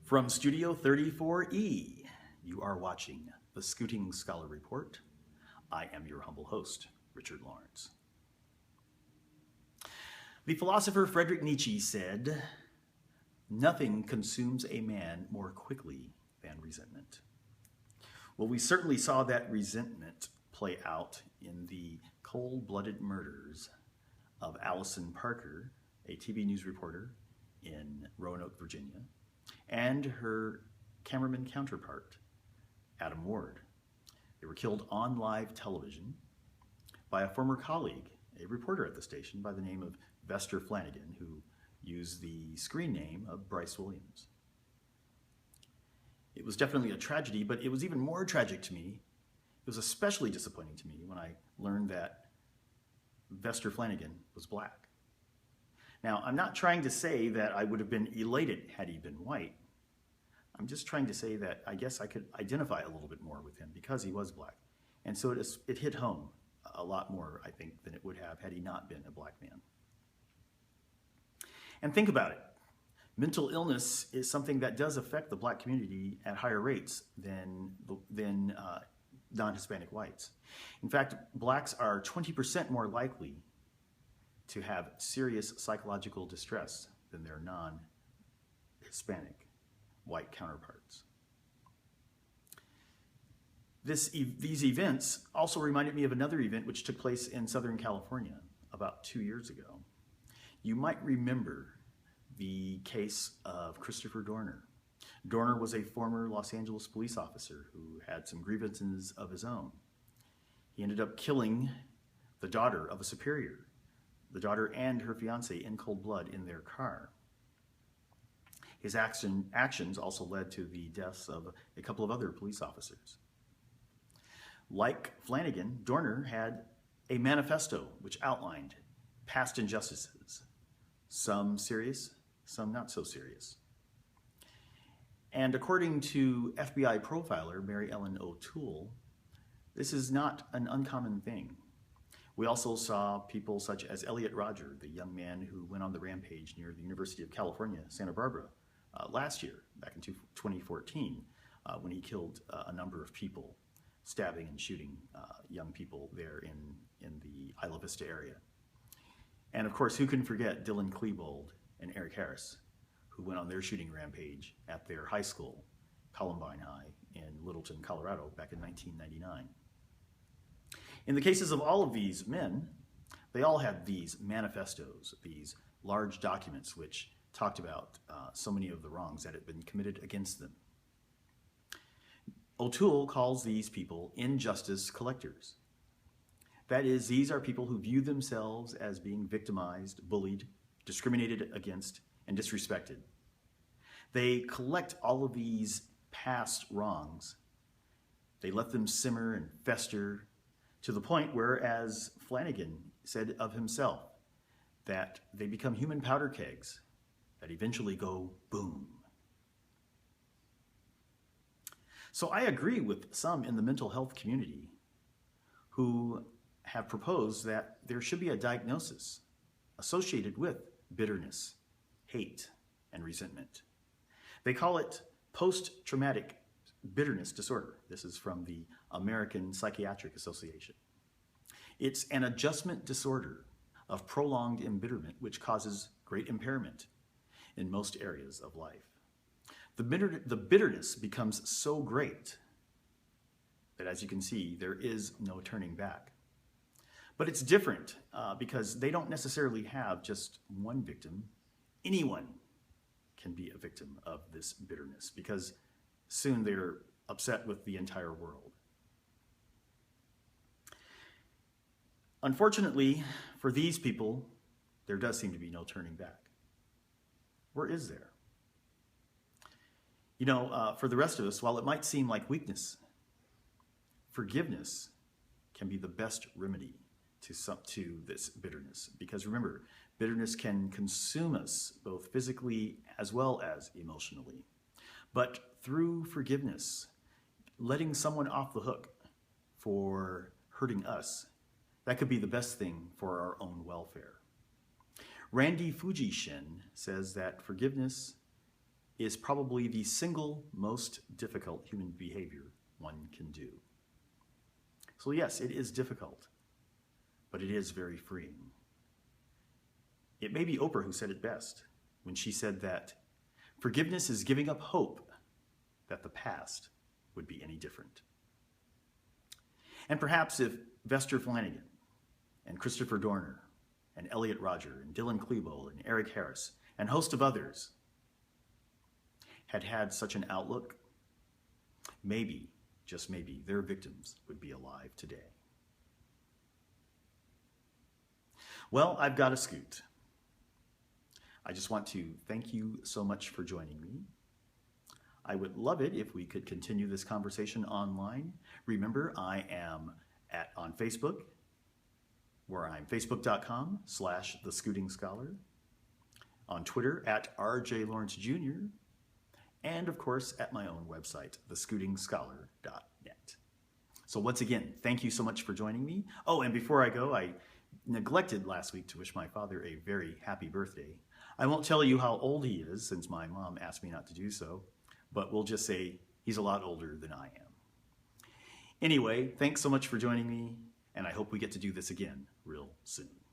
From Studio 34E, you are watching the Scooting Scholar Report. I am your humble host, Richard Lawrence. The philosopher Friedrich Nietzsche said, "Nothing consumes a man more quickly than resentment." Well, we certainly saw that resentment play out in the cold-blooded murders of Allison Parker, a TV news reporter in Roanoke, Virginia, and her cameraman counterpart, Adam Ward. They were killed on live television by a former colleague, a reporter at the station by the name of Vester Flanagan, who used the screen name of Bryce Williams. It was definitely a tragedy, but it was even more tragic to me. It was especially disappointing to me when I learned that Vester Flanagan was black. Now, I'm not trying to say that I would have been elated had he been white. I'm just trying to say that I guess I could identify a little bit more with him because he was black. And so it hit home a lot more, I think, than it would have had he not been a black man. And think about it. Mental illness is something that does affect the black community at higher rates than non-Hispanic whites. In fact, blacks are 20% more likely to have serious psychological distress than their non-Hispanic white counterparts. These events also reminded me of another event which took place in Southern California about 2 years ago. You might remember the case of Christopher Dorner. Dorner was a former Los Angeles police officer who had some grievances of his own. He ended up killing the daughter of a superior, the daughter and her fiance, in cold blood in their car. His actions also led to the deaths of a couple of other police officers. Like Flanagan, Dorner had a manifesto which outlined past injustices, some serious, some not so serious. And according to FBI profiler Mary Ellen O'Toole, this is not an uncommon thing. We also saw people such as Elliot Rodger, the young man who went on the rampage near the University of California, Santa Barbara, last year, back in 2014, when he killed a number of people, stabbing and shooting young people there in the Isla Vista area. And of course, who can forget Dylan Klebold and Eric Harris, who went on their shooting rampage at their high school, Columbine High, in Littleton, Colorado, back in 1999. In the cases of all of these men, they all had these manifestos, these large documents which talked about so many of the wrongs that had been committed against them. O'Toole calls these people injustice collectors. That is, these are people who view themselves as being victimized, bullied, discriminated against, and disrespected. They collect all of these past wrongs. They let them simmer and fester to the point where, as Flanagan said of himself, that they become human powder kegs that eventually go boom. So I agree with some in the mental health community who have proposed that there should be a diagnosis associated with bitterness, hate, and resentment. They call it post-traumatic bitterness disorder. This is from the American Psychiatric Association. It's an adjustment disorder of prolonged embitterment which causes great impairment in most areas of life. The bitterness becomes so great that, as you can see, there is no turning back. But it's different because they don't necessarily have just one victim. Anyone can be a victim of this bitterness because soon they're upset with the entire world. Unfortunately, for these people, there does seem to be no turning back. Where is there? You know, for the rest of us, while it might seem like weakness, forgiveness can be the best remedy to this bitterness. Because remember, bitterness can consume us both physically as well as emotionally. But through forgiveness, letting someone off the hook for hurting us, that could be the best thing for our own welfare. Randy Fujishin says that forgiveness is probably the single most difficult human behavior one can do. So yes, it is difficult, but it is very freeing. It may be Oprah who said it best when she said that forgiveness is giving up hope that the past would be any different. And perhaps if Vester Flanagan and Christopher Dorner and Elliot Rodger and Dylan Klebold and Eric Harris and a host of others had had such an outlook, maybe, just maybe, their victims would be alive today. Well, I've got to scoot. I just want to thank you so much for joining me. I would love it if we could continue this conversation online. Remember, I am on Facebook, where I'm facebook.com/The Scooting Scholar, on Twitter @RJ Lawrence Jr., and of course at my own website, thescootingscholar.net. So once again, thank you so much for joining me. Oh, and before I go, I neglected last week to wish my father a very happy birthday. I won't tell you how old he is since my mom asked me not to do so, but we'll just say he's a lot older than I am. Anyway, thanks so much for joining me, and I hope we get to do this again real soon.